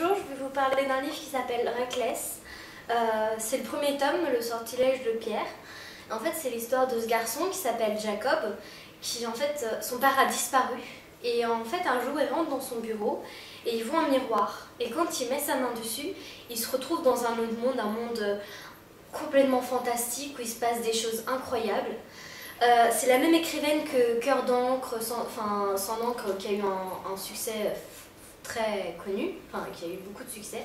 Bonjour, je vais vous parler d'un livre qui s'appelle Reckless. C'est le premier tome, Le sortilège de Pierre. En fait, c'est l'histoire de ce garçon qui s'appelle Jacob, qui en fait, son père a disparu. Et en fait, un jour, il rentre dans son bureau et il voit un miroir. Et quand il met sa main dessus, il se retrouve dans un autre monde, un monde complètement fantastique où il se passe des choses incroyables. C'est la même écrivaine que Cœur d'encre, sans encre, qui a eu un succès très connu, qui a eu beaucoup de succès.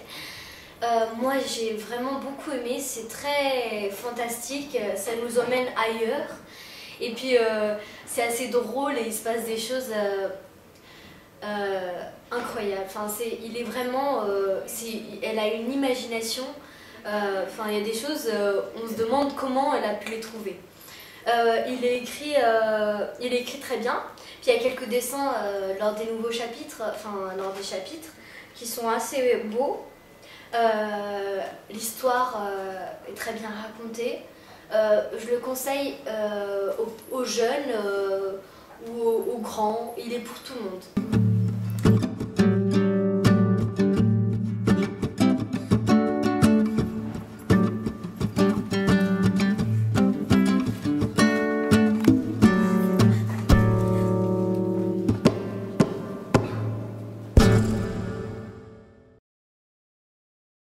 Moi j'ai vraiment beaucoup aimé, c'est très fantastique, ça nous emmène ailleurs. Et puis c'est assez drôle et il se passe des choses incroyables. Il est vraiment, elle a une imagination. Il y a des choses, on se demande comment elle a pu les trouver. Il est écrit très bien. Puis il y a quelques dessins lors des nouveaux chapitres, lors des chapitres, qui sont assez beaux. L'histoire est très bien racontée. Je le conseille aux jeunes ou aux grands. Il est pour tout le monde.